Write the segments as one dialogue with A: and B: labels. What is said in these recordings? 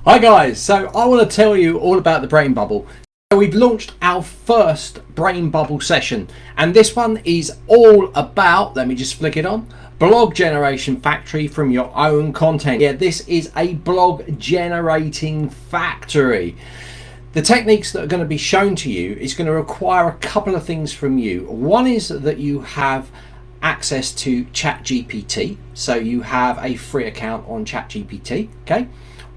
A: Hi guys, so I want to tell you all about the Brain Bubble. So we've launched our first Brain Bubble session, and this one is all about, let me just flick it on, blog generation factory from your own content. Yeah, this is a blog generating factory. The techniques that are going to be shown to you is going to require a couple of things from you. One is that you have access to Chat GPT, so you have a free account on Chat GPT, okay?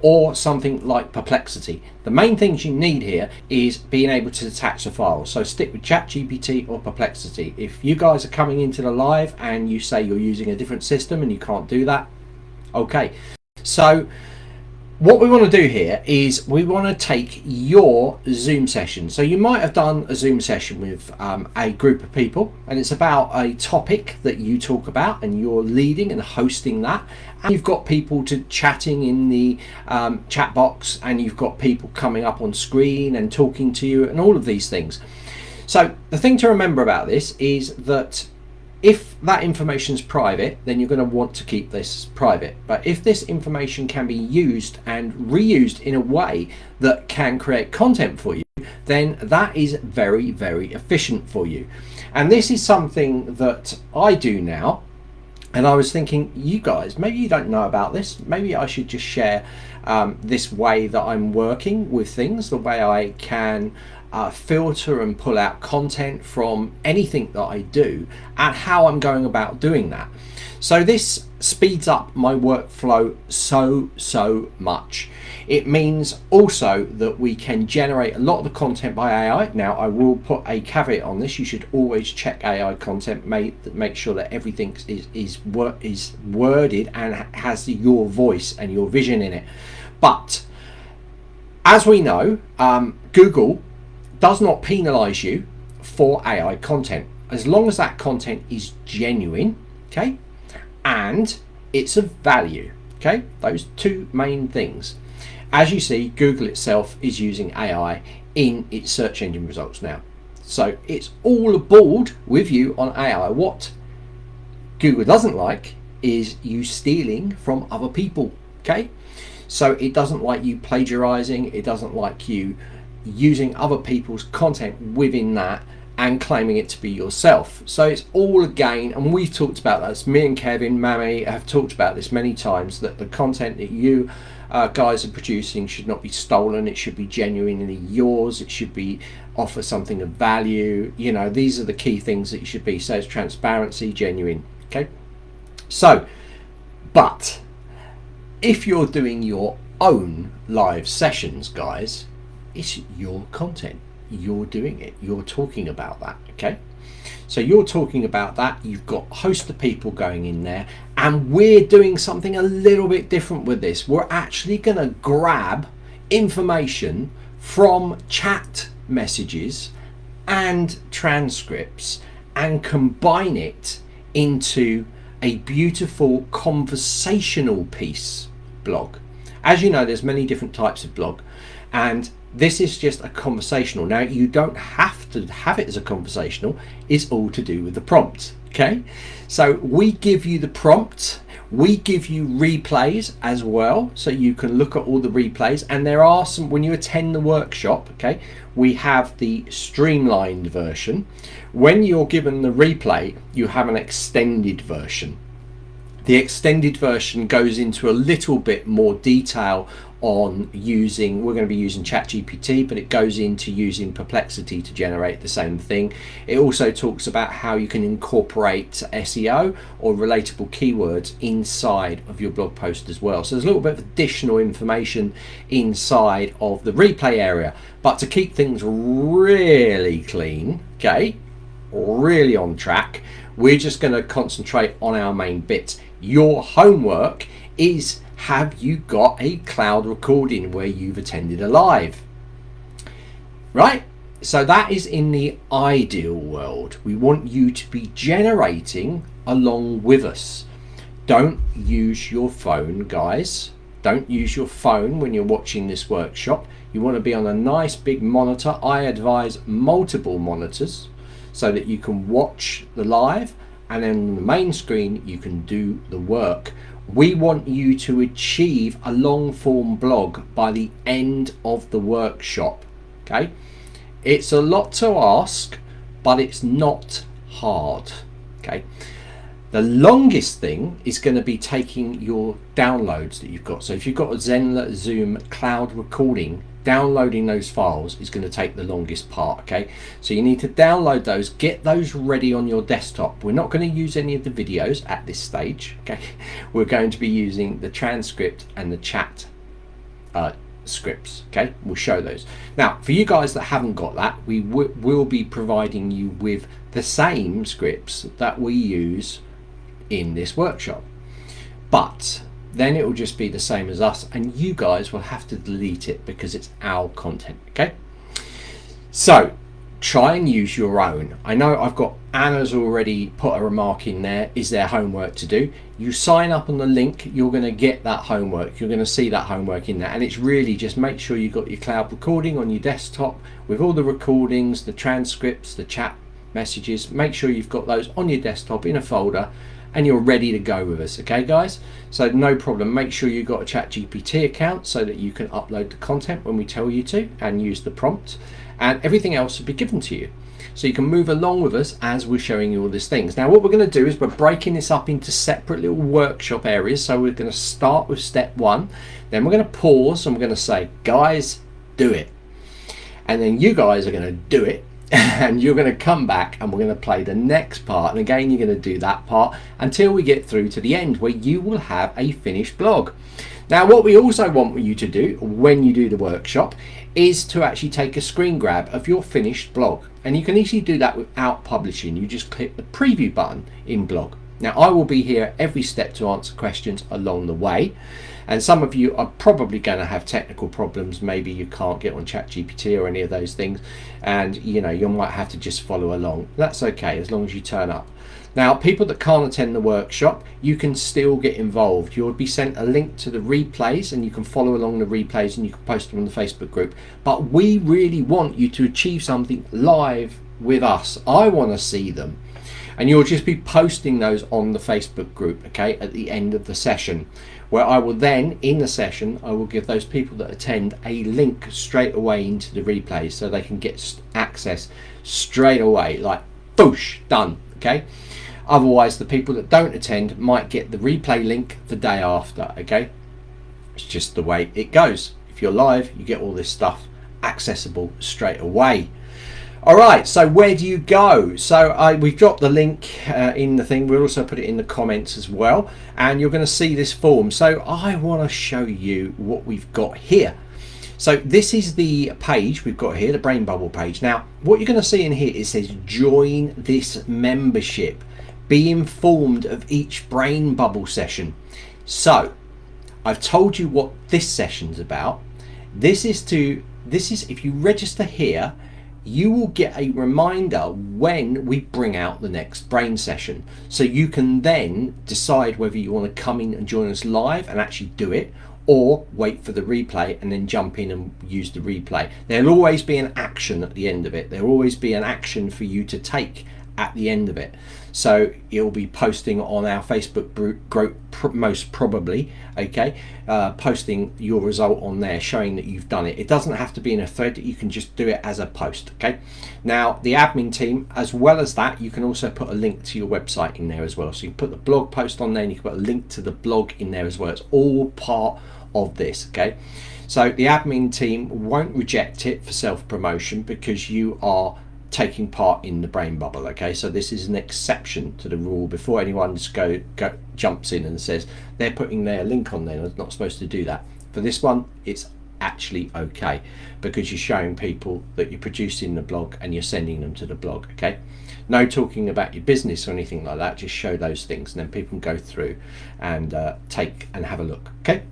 A: Or something like Perplexity. The main things you need here is being able to attach the files. So stick with ChatGPT or Perplexity. If you guys are coming into the live and you say you're using a different system and you can't do that, okay. So what we want to do here is we want to take your Zoom session. So you might have done a Zoom session with a group of people, and it's about a topic that you talk about and you're leading and hosting that. And you've got people chatting in the chat box, and you've got people coming up on screen and talking to you and all of these things. So the thing to remember about this is that if that information is private, then you're going to want to keep this private. But if this information can be used and reused in a way that can create content for you, then that is very, very efficient for you. And this is something that I do now. And I was thinking, you guys, maybe you don't know about this. Maybe I should just share this way that I'm working with things, the way I can filter and pull out content from anything that I do, and how I'm going about doing that. So this speeds up my workflow so much. It means also that we can generate a lot of the content by AI. Now I will put a caveat on this. You should always check AI content, make sure that everything is worded and has your voice and your vision in it. But as we know, Google does not penalize you for AI content as long as that content is genuine, okay, and it's of value, okay. Those two main things. As you see, Google itself is using AI in its search engine results now, so it's all aboard with you on AI. What Google doesn't like is you stealing from other people, okay. So it doesn't like you plagiarizing, it doesn't like you using other people's content within that and claiming it to be yourself. So it's all again, and we've talked about this, me and Kevin, Mammy have talked about this many times, that the content that you guys are producing should not be stolen. It should be genuinely yours. It should be offer something of value. You know, these are the key things that you should be. So it's transparency, genuine, okay. So but if you're doing your own live sessions, guys, it's your content, you're doing it, you're talking about that, okay. So you're talking about that, you've got a host of people going in there, and we're doing something a little bit different with this. We're actually going to grab information from chat messages and transcripts and combine it into a beautiful conversational piece blog. As you know, there's many different types of blog, and this is just a conversational. Now you don't have to have it as a conversational, it's all to do with the prompt, okay. So we give you the prompt, we give you replays as well, so you can look at all the replays. And there are some, when you attend the workshop, okay, we have the streamlined version. When you're given the replay, you have an extended version. The extended version goes into a little bit more detail on using, we're going to be using Chat GPT, but it goes into using Perplexity to generate the same thing. It also talks about how you can incorporate SEO or relatable keywords inside of your blog post as well. So there's a little bit of additional information inside of the replay area. But to keep things really clean, okay, really on track, we're just going to concentrate on our main bits. Your homework is, have you got a cloud recording where you've attended a live? Right? So that is in the ideal world. We want you to be generating along with us. Don't use your phone, guys. Don't use your phone when you're watching this workshop. You want to be on a nice big monitor. I advise multiple monitors so that you can watch the live and then on the main screen you can do the work. We want you to achieve a long form blog by the end of the workshop. Okay, it's a lot to ask, but it's not hard. Okay, the longest thing is going to be taking your downloads that you've got. So if you've got a Zenler Zoom cloud recording, downloading those files is going to take the longest part. Okay, so you need to download those, get those ready on your desktop. We're not going to use any of the videos at this stage. Okay, we're going to be using the transcript and the chat scripts. Okay, we'll show those. Now for you guys that haven't got that, we will be providing you with the same scripts that we use in this workshop, but then it will just be the same as us, and you guys will have to delete it because it's our content. Okay, so try and use your own. I know I've got Anna's already put a remark in there, is there homework to do? You sign up on the link, you're going to get that homework, you're going to see that homework in there, and it's really just make sure you've got your cloud recording on your desktop with all the recordings, the transcripts, the chat messages. Make sure you've got those on your desktop in a folder and you're ready to go with us. Okay guys, so no problem. Make sure you've got a Chat GPT account so that you can upload the content when we tell you to and use the prompt, and everything else will be given to you, so you can move along with us as we're showing you all these things. Now what we're going to do is we're breaking this up into separate little workshop areas. So we're going to start with step 1, then we're going to pause and we're going to say, guys, do it, and then you guys are going to do it, and you're going to come back and we're going to play the next part, and again you're going to do that part until we get through to the end where you will have a finished blog. Now what we also want you to do when you do the workshop is to actually take a screen grab of your finished blog, and you can easily do that without publishing. You just click the preview button in blog. Now I will be here every step to answer questions along the way, and some of you are probably going to have technical problems. Maybe you can't get on Chat GPT or any of those things, and you know you might have to just follow along. That's okay as long as you turn up. Now people that can't attend the workshop, you can still get involved. You'll be sent a link to the replays and you can follow along the replays and you can post them on the Facebook group. But we really want you to achieve something live with us. I want to see them, and you'll just be posting those on the Facebook group, okay, at the end of the session, where I will then in the session I will give those people that attend a link straight away into the replays so they can get access straight away, like boosh, done. Okay, otherwise the people that don't attend might get the replay link the day after. Okay, it's just the way it goes. If you're live, you get all this stuff accessible straight away. All right, so where do you go? So we've dropped the link in the thing. We'll also put it in the comments as well, and you're going to see this form. So I want to show you what we've got here. So this is the page we've got here, the Brain Bubble page. Now what you're going to see in here, it says join this membership, be informed of each Brain Bubble session. So I've told you what this session's about. This is if you register here, you will get a reminder when we bring out the next brain session, so you can then decide whether you want to come in and join us live and actually do it, or wait for the replay and then jump in and use the replay. There'll always be an action at the end of it. There'll always be an action for you to take at the end of it. So you'll be posting on our Facebook group most probably, okay, posting your result on there showing that you've done it. It doesn't have to be in a thread, you can just do it as a post. Okay, now the admin team, as well as that, you can also put a link to your website in there as well. So you can put the blog post on there and you can put a link to the blog in there as well. It's all part of this. Okay, so the admin team won't reject it for self-promotion because you are taking part in the Brain Bubble. Okay, so this is an exception to the rule. Before anyone just jumps in and says they're putting their link on there, they're not supposed to do that. For this one, it's actually okay because you're showing people that you're producing the blog and you're sending them to the blog. Okay, no talking about your business or anything like that, just show those things and then people can go through and take and have a look. Okay,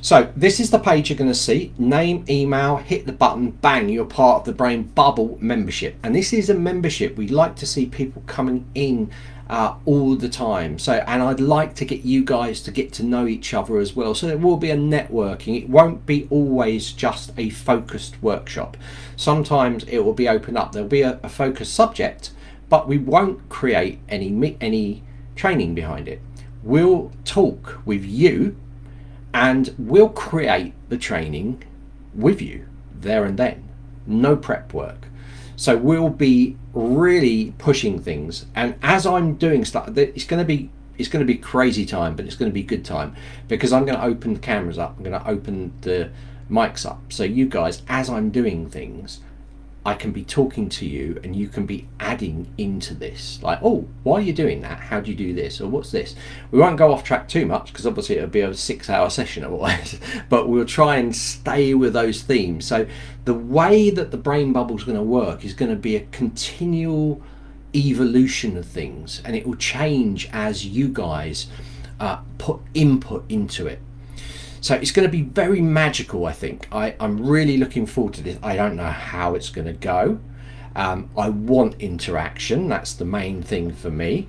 A: so this is the page you're going to see. Name, email, hit the button, bang, you're part of the Brain Bubble membership. And this is a membership. We like to see people coming in all the time. So, and I'd like to get you guys to get to know each other as well. So there will be a networking. It won't be always just a focused workshop. Sometimes it will be open up. There'll be a focused subject, but we won't create any training behind it. We'll talk with you and we'll create the training with you there and then. No prep work. So we'll be really pushing things, and as I'm doing stuff, it's going to be crazy time, but it's going to be good time, because I'm going to open the cameras up, I'm going to open the mics up, so you guys, as I'm doing things, I can be talking to you and you can be adding into this, like, oh, why are you doing that, how do you do this, or what's this. We won't go off track too much because obviously it'll be a 6-hour session otherwise, but we'll try and stay with those themes. So the way that the brain bubble is going to work is going to be a continual evolution of things, and it will change as you guys put input into it. So it's going to be very magical, I think. I'm really looking forward to this. I don't know how it's going to go. I want interaction. That's the main thing for me.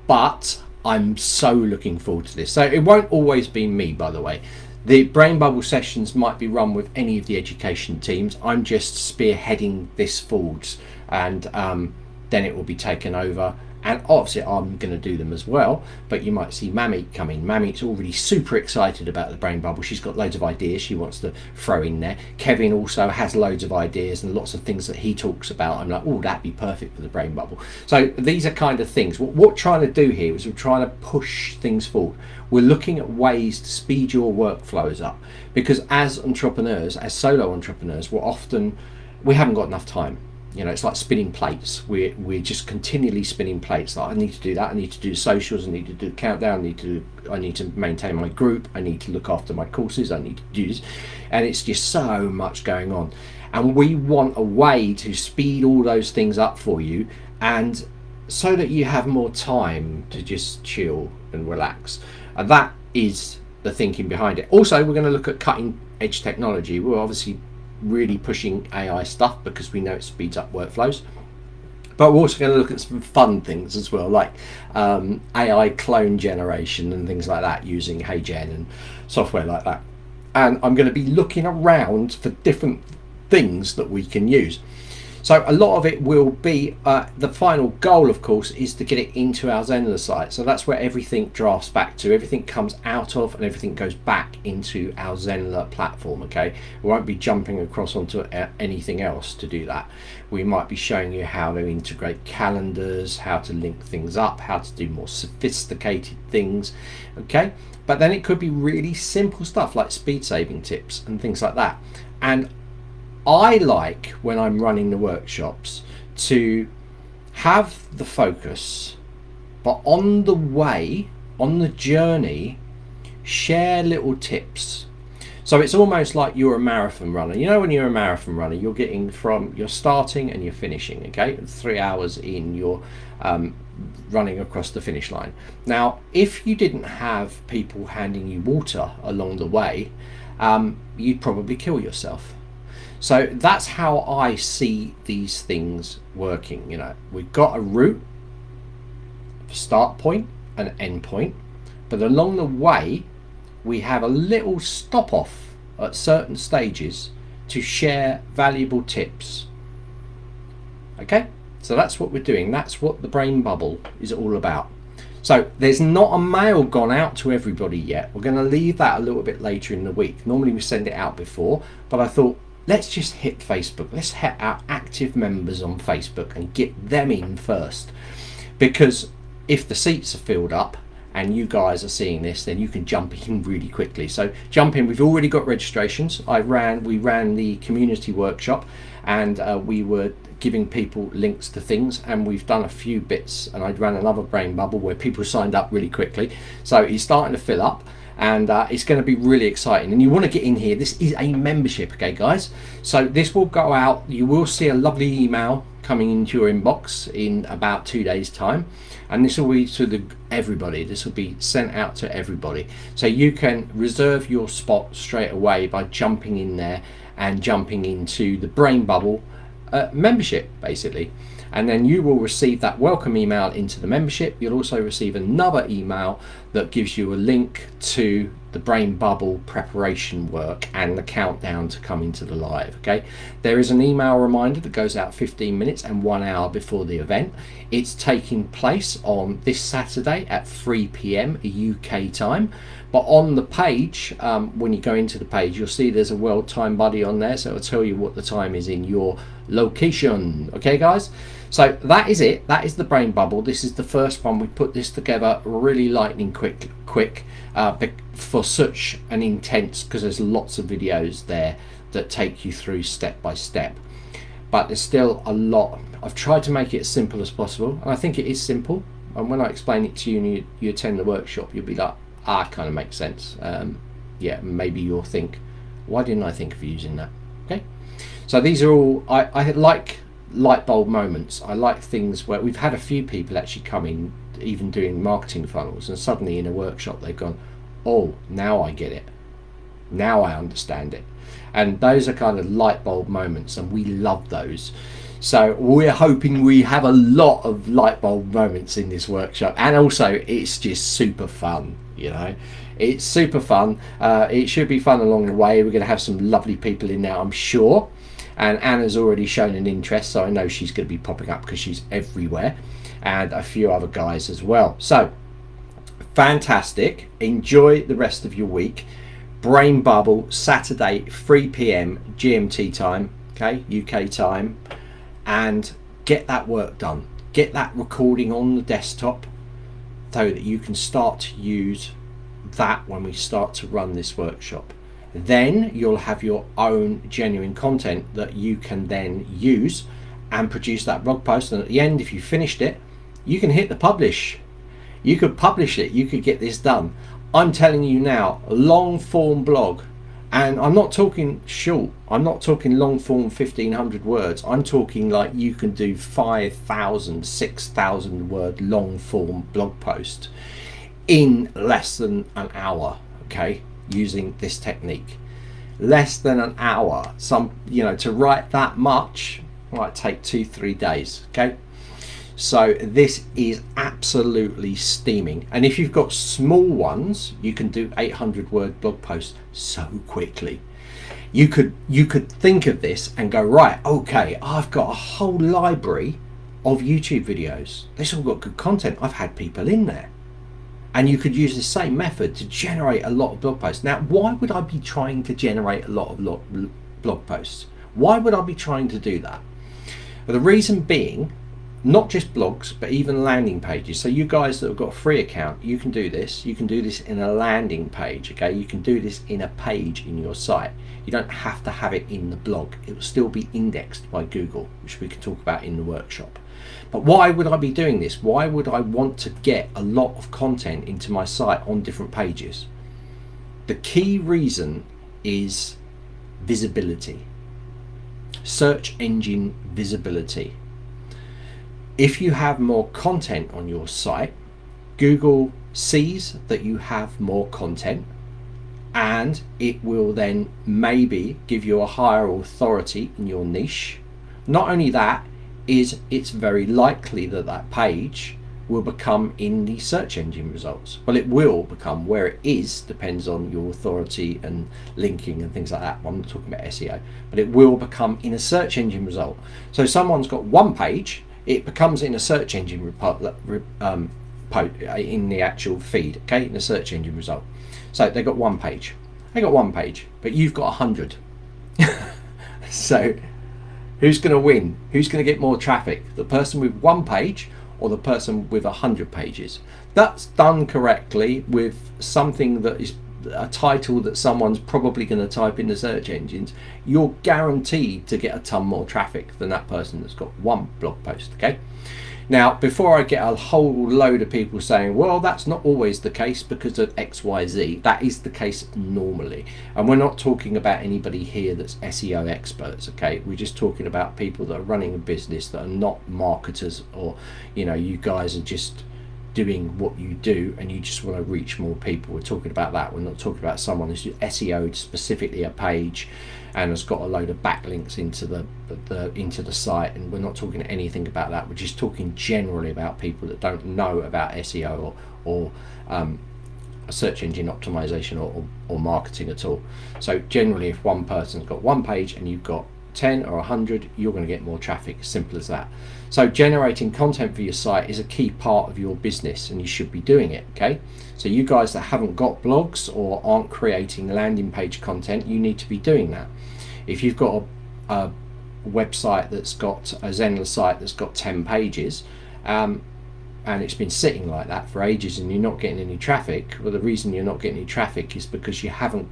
A: But I'm so looking forward to this. So it won't always be me, by the way. The Brain Bubble sessions might be run with any of the education teams. I'm just spearheading this forwards, and then it will be taken over. And obviously I'm going to do them as well, but you might see Mamie come in. Mamie's already super excited about the brain bubble. She's got loads of ideas she wants to throw in there. Kevin also has loads of ideas and lots of things that he talks about. I'm like, oh, that'd be perfect for the brain bubble. So these are kind of things. What we're trying to do here is we're trying to push things forward. We're looking at ways to speed your workflows up, because as entrepreneurs, as solo entrepreneurs, we haven't got enough time. You know, it's like spinning plates. We're just continually spinning plates. Like, I need to do that. I need to do socials. I need to do countdown. I need to maintain my group. I need to look after my courses. I need to do this, and it's just so much going on. And we want a way to speed all those things up for you, and so that you have more time to just chill and relax. And that is the thinking behind it. Also, we're going to look at cutting edge technology. We're obviously really pushing AI stuff because we know it speeds up workflows, but we're also going to look at some fun things as well, like AI clone generation and things like that, using HeyGen and software like that. And I'm going to be looking around for different things that we can use. So a lot of it will be, the final goal of course is to get it into our Zenler site. So that's where everything drafts back to, everything comes out of, and everything goes back into our Zenler platform. Okay, we won't be jumping across onto anything else to do that. We might be showing you how to integrate calendars, how to link things up, how to do more sophisticated things. Okay, but then it could be really simple stuff like speed saving tips and things like that. And I like, when I'm running the workshops, to have the focus, but on the way, on the journey, share little tips. So it's almost like you're a marathon runner. You know, when you're a marathon runner, you're getting from, you're starting and you're finishing, okay? 3 hours in, you're running across the finish line. Now, if you didn't have people handing you water along the way, you'd probably kill yourself. So that's how I see these things working. You know, we've got a route, a start point, an end point, but along the way we have a little stop off at certain stages to share valuable tips. Okay, so that's what we're doing. That's what the brain bubble is all about. So there's not a mail gone out to everybody yet. We're going to leave that a little bit later in the week. Normally we send it out before, but I thought, let's just hit Facebook. Let's hit our active members on Facebook and get them in first. Because if the seats are filled up and you guys are seeing this, then you can jump in really quickly. So jump in. We've already got registrations. We ran the community workshop, and we were giving people links to things, and we've done a few bits, and I ran another brain bubble where people signed up really quickly. So it's starting to fill up. And it's going to be really exciting, and you want to get in here. This is a membership, okay guys? So this will go out, you will see a lovely email coming into your inbox in about 2 days time, and this will be to everybody. This will be sent out to everybody, so you can reserve your spot straight away by jumping in there and jumping into the brain bubble membership basically. And then you will receive that welcome email into the membership. You'll also receive another email that gives you a link to the brain bubble preparation work and the countdown to come into the live. Okay, there is an email reminder that goes out 15 minutes and 1 hour before the event. It's taking place on this Saturday at 3 p.m. UK time, but on the page, when you go into the page, you'll see there's a world time buddy on there, so it'll tell you what the time is in your location. Okay guys, so that is it. That is the brain bubble. This is the first one. We put this together really lightning quick for such an intense, because there's lots of videos there that take you through step by step, but there's still a lot. I've tried to make it as simple as possible, and I think it is simple, and when I explain it to you and you attend the workshop, you'll be like, ah, it kind of makes sense. Yeah, maybe you'll think, why didn't I think of using that? Okay, so these are all, I like light bulb moments. I like things where we've had a few people actually come in, even doing marketing funnels, and suddenly in a workshop they've gone, oh, now I get it, now I understand it. And those are kind of light bulb moments, and we love those. So we're hoping we have a lot of light bulb moments in this workshop, and also it's just super fun, you know. It's super fun. It should be fun along the way. We're going to have some lovely people in there, I'm sure, and Anna's already shown an interest, so I know she's going to be popping up because she's everywhere, and a few other guys as well. So fantastic. Enjoy the rest of your week. Brain bubble Saturday 3 p.m. GMT time, okay, UK time, and get that work done. Get that recording on the desktop so that you can start to use that when we start to run this workshop. Then you'll have your own genuine content that you can then use and produce that blog post, and at the end, if you finished it, you can hit the publish. You could publish it, you could get this done. I'm telling you now, long form blog, and I'm not talking short, I'm not talking long form 1500 words, I'm talking like you can do 5,000, 6,000 word long form blog post in less than an hour, okay, using this technique. Less than an hour. Some, you know, to write that much might take 2-3 days, okay. So this is absolutely steaming, and if you've got small ones, you can do 800 word blog posts so quickly. You could think of this and go, right, okay, I've got a whole library of YouTube videos. They've all got good content. I've had people in there, and you could use the same method to generate a lot of blog posts. Now, why would I be trying to generate a lot of blog posts? Why would I be trying to do that? Well, the reason being, not just blogs, but even landing pages. So you guys that have got a free account, you can do this. You can do this in a landing page, okay? You can do this in a page in your site. You don't have to have it in the blog. It will still be indexed by Google, which we can talk about in the workshop. But why would I be doing this? Why would I want to get a lot of content into my site on different pages? The key reason is visibility. Search engine visibility. If you have more content on your site, Google sees that you have more content, and it will then maybe give you a higher authority in your niche. Not only that, it's very likely that that page will become in the search engine results. Well, it will become. Where it is depends on your authority and linking and things like that. I'm not talking about SEO, but it will become in a search engine result. So someone's got one page, it becomes in a search engine in the actual feed, okay, in the search engine result. So they got one page, but you've got 100. So who's going to win? Who's going to get more traffic? The person with one page or the person with 100 pages? That's done correctly with something that is a title that someone's probably going to type in the search engines. You're guaranteed to get a ton more traffic than that person that's got one blog post, okay? Now, before I get a whole load of people saying, well, that's not always the case because of XYZ, that is the case normally. And we're not talking about anybody here that's SEO experts, okay? We're just talking about people that are running a business that are not marketers, or, you know, you guys are just doing what you do and you just want to reach more people. We're talking about that. We're not talking about someone who's SEO'd specifically a page and has got a load of backlinks into the site, and we're not talking anything about that. We're just talking generally about people that don't know about SEO or search engine optimization or marketing at all. So generally, if one person's got one page and you've got 10 or 100, you're going to get more traffic. Simple as that. So generating content for your site is a key part of your business, and you should be doing it. Okay, so you guys that haven't got blogs or aren't creating landing page content, you need to be doing that. If you've got a website that's got a Zenler site that's got 10 pages, and it's been sitting like that for ages and you're not getting any traffic, well, the reason you're not getting any traffic is because you haven't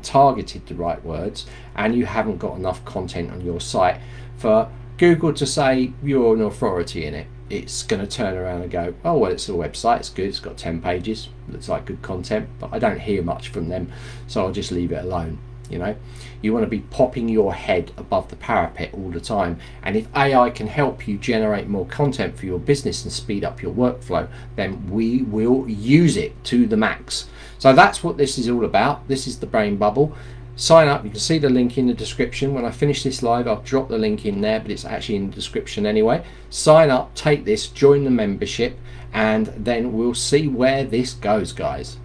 A: targeted the right words, and you haven't got enough content on your site for Google to say you're an authority in it. It's going to turn around and go, oh well, it's a website, it's good, it's got 10 pages, looks like good content, but I don't hear much from them, so I'll just leave it alone. You know, you want to be popping your head above the parapet all the time, and if AI can help you generate more content for your business and speed up your workflow, then we will use it to the max. So that's what this is all about. This is the Brain Bubble. Sign up. You can see the link in the description. When I finish this live, I'll drop the link in there, but it's actually in the description anyway. Sign up, take this, join the membership, and then we'll see where this goes, guys.